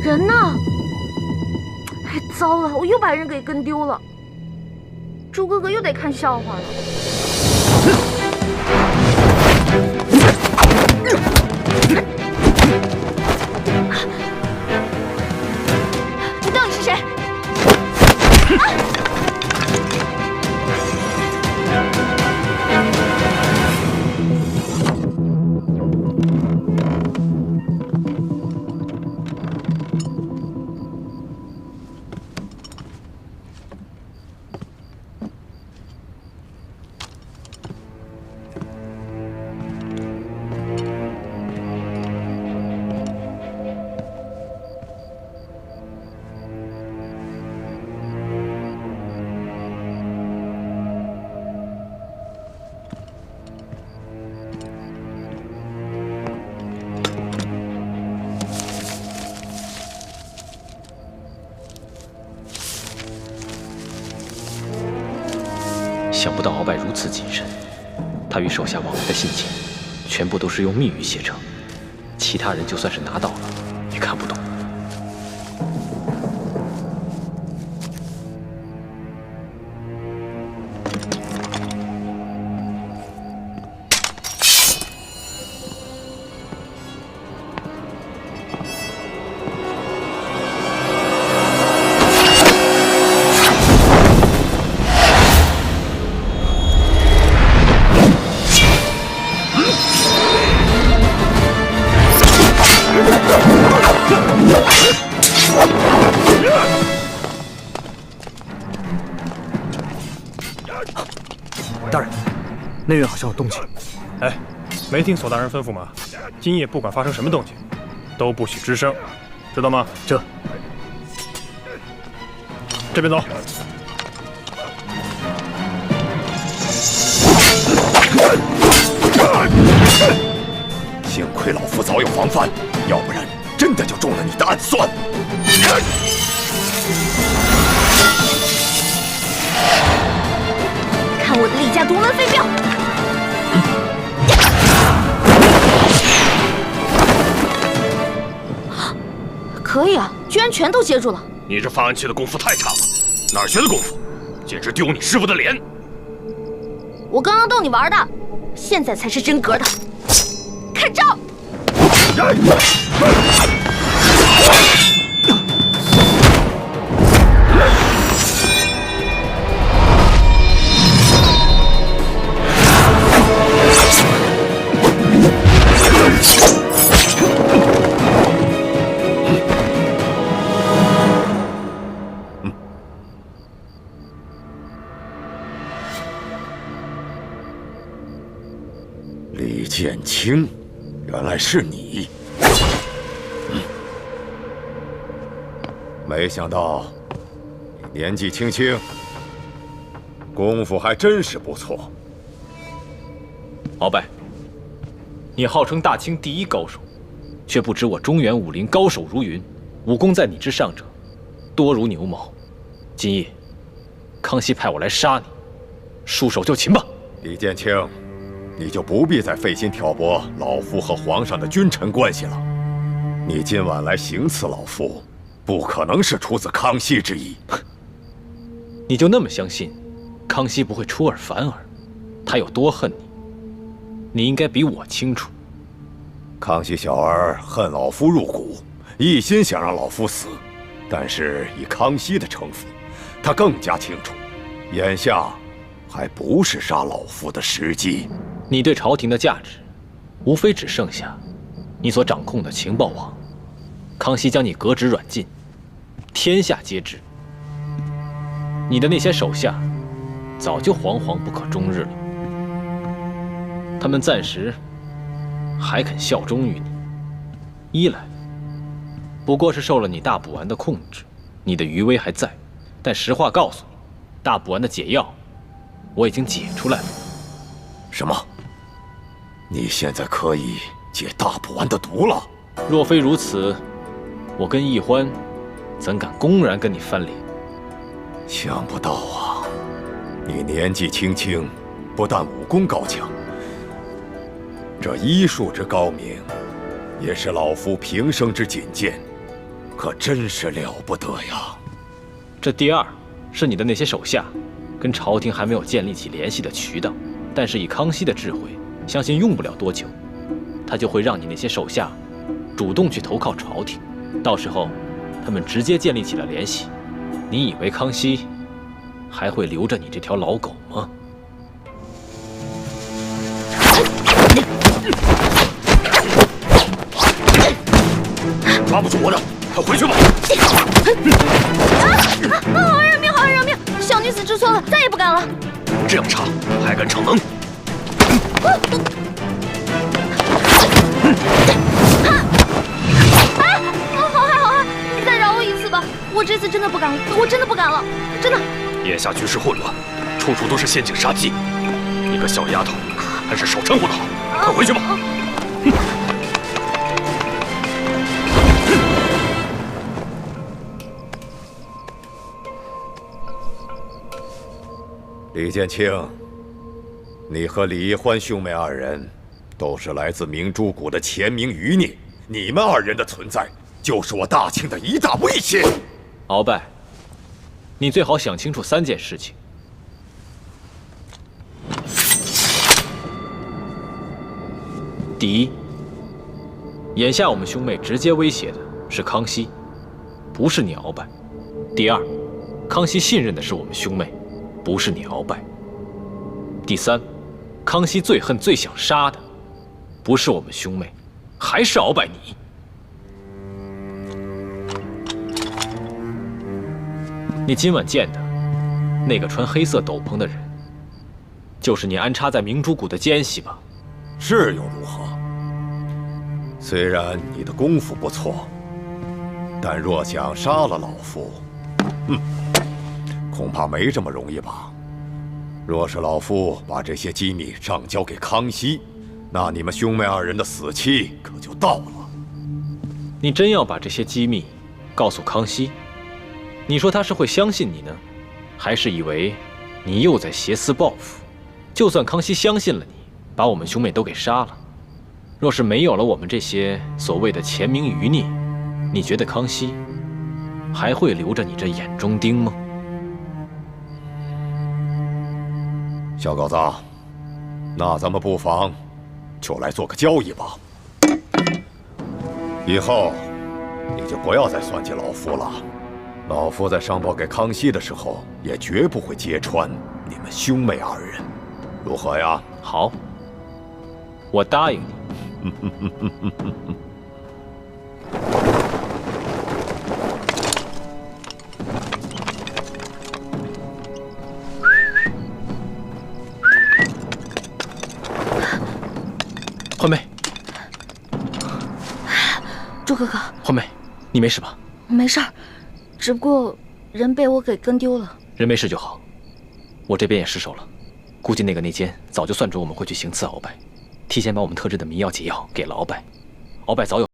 人呢？哎，糟了，我又把人给跟丢了。猪哥哥又得看笑话了。你到底是谁？啊！ 想不到鳌拜如此谨慎，他与手下往来的信件，全部都是用密语写成，其他人就算是拿到了，也看不懂。大人，内院好像有动静。哎，没听索大人吩咐吗？今夜不管发生什么动静，都不许吱声，知道吗？这边走。幸亏老夫早有防范，要不然真的就中了你的暗算。看我的李家独门飞镖！可以啊，居然全都接住了。你这发暗器的功夫太差了，哪儿学的功夫？简直丢你师傅的脸！我刚刚逗你玩的，现在才是真格的。看招！李剑清，原来是你！没想到你年纪轻轻，功夫还真是不错。鳌拜，你号称大清第一高手，却不知我中原武林高手如云，武功在你之上者多如牛毛。今夜，康熙派我来杀你，束手就擒吧。李剑清，你就不必再费心挑拨老夫和皇上的君臣关系了。你今晚来行刺老夫，不可能是出自康熙之意。你就那么相信康熙不会出尔反尔？他有多恨你，你应该比我清楚。康熙小儿恨老夫入骨，一心想让老夫死。但是以康熙的城府，他更加清楚，眼下还不是杀老夫的时机。你对朝廷的价值，无非只剩下你所掌控的情报网。康熙将你革职软禁，天下皆知。你的那些手下，早就惶惶不可终日了。他们暂时还肯效忠于你，一来不过是受了你大补丸的控制，你的余威还在。但实话告诉你，大补丸的解药我已经解出来了。什么？你现在可以解大补丸的毒了？若非如此，我跟易欢怎敢公然跟你翻脸？想不到啊，你年纪轻轻，不但武功高强，这医术之高明，也是老夫平生之仅见。可真是了不得呀！这第二是你的那些手下，跟朝廷还没有建立起联系的渠道，但是以康熙的智慧，相信用不了多久，他就会让你那些手下主动去投靠朝廷，到时候他们直接建立起了联系。你以为康熙还会留着你这条老狗吗？抓不住我的，快回去吧！好人命，好人命！小女子知错了，再也不敢了。这样差，还敢逞能？好害，好害！你再饶我一次吧，我这次真的不敢了，我真的不敢了，真的。眼下局势混乱，处处都是陷阱杀机，你个小丫头，还是少掺和的好。快回去吧！李建清，你和李一欢兄妹二人，都是来自明珠谷的前明余孽，你们二人的存在，就是我大清的一大威胁。鳌拜，你最好想清楚3件事情。第一，眼下我们兄妹直接威胁的是康熙，不是你鳌拜。第二，康熙信任的是我们兄妹，不是你鳌拜。第三，康熙最恨、最想杀的，不是我们兄妹，还是鳌拜你。你今晚见的那个穿黑色斗篷的人，就是你安插在明珠谷的奸细吧？是又如何？虽然你的功夫不错，但若想杀了老夫，恐怕没这么容易吧。若是老夫把这些机密上交给康熙，那你们兄妹二人的死期可就到了。你真要把这些机密告诉康熙，你说他是会相信你呢，还是以为你又在挟私报复？就算康熙相信了你，把我们兄妹都给杀了，若是没有了我们这些所谓的前明余孽，你觉得康熙还会留着你这眼中钉吗？小狗子，那咱们不妨就来做个交易吧。以后你就不要再算计老夫了。老夫在上报给康熙的时候，也绝不会揭穿你们兄妹二人，如何呀？好，我答应你。惠妹，朱哥哥，惠妹，你没事吧？没事儿，只不过人被我给跟丢了。人没事就好，我这边也失手了，估计那个内奸早就算准我们会去行刺鳌拜，提前把我们特制的迷药解药给了鳌拜，鳌拜早有。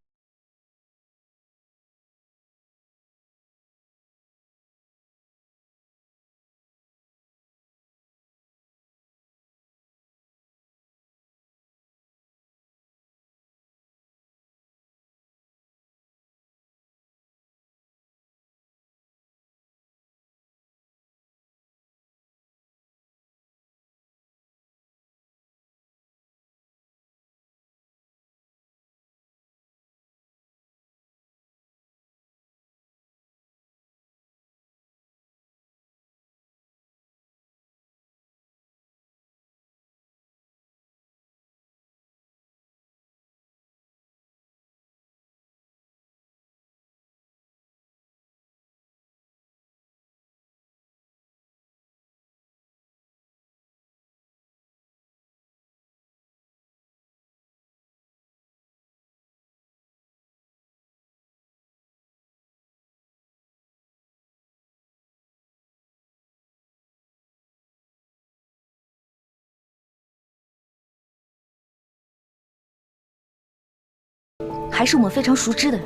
还是我们非常熟知的人。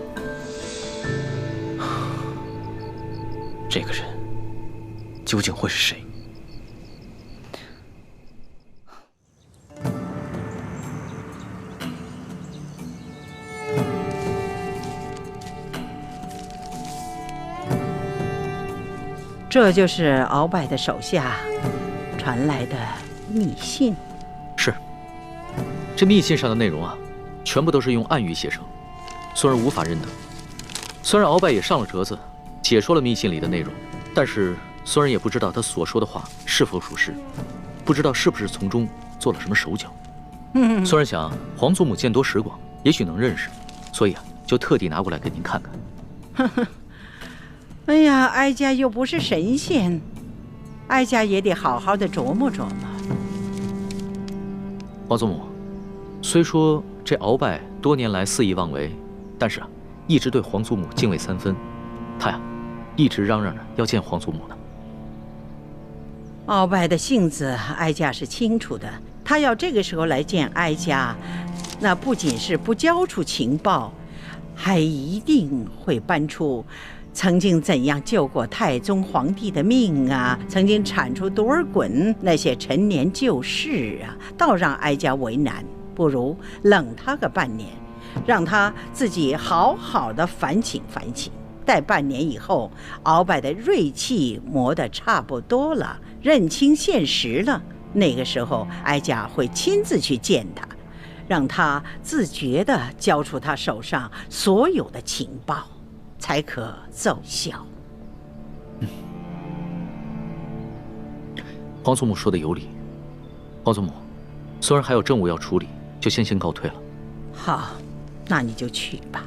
这个人究竟会是谁？这就是鳌拜的手下传来的密信。是，这密信上的内容啊，全部都是用暗语写成，孙儿无法认得。虽然鳌拜也上了折子，解说了密信里的内容，但是孙儿也不知道他所说的话是否属实，不知道是不是从中做了什么手脚。孙儿想，皇祖母见多识广，也许能认识，所以啊，就特地拿过来给您看看。哎呀，哀家又不是神仙，哀家也得好好的琢磨琢磨。皇祖母，虽说这鳌拜多年来肆意妄为，但是啊，一直对皇祖母敬畏3分。他呀，一直嚷嚷着要见皇祖母呢。鳌拜的性子，哀家是清楚的。他要这个时候来见哀家，那不仅是不交出情报，还一定会搬出曾经怎样救过太宗皇帝的命啊，曾经铲除多尔衮那些陈年旧事啊，倒让哀家为难。不如冷他个半年，让他自己好好的反省反省。待半年以后，鳌拜的锐气磨得差不多了，认清现实了，那个时候哀家会亲自去见他，让他自觉地交出他手上所有的情报，才可奏效。皇祖母说的有理。皇祖母，孙儿还有政务要处理，就先告退了。好，那你就去吧。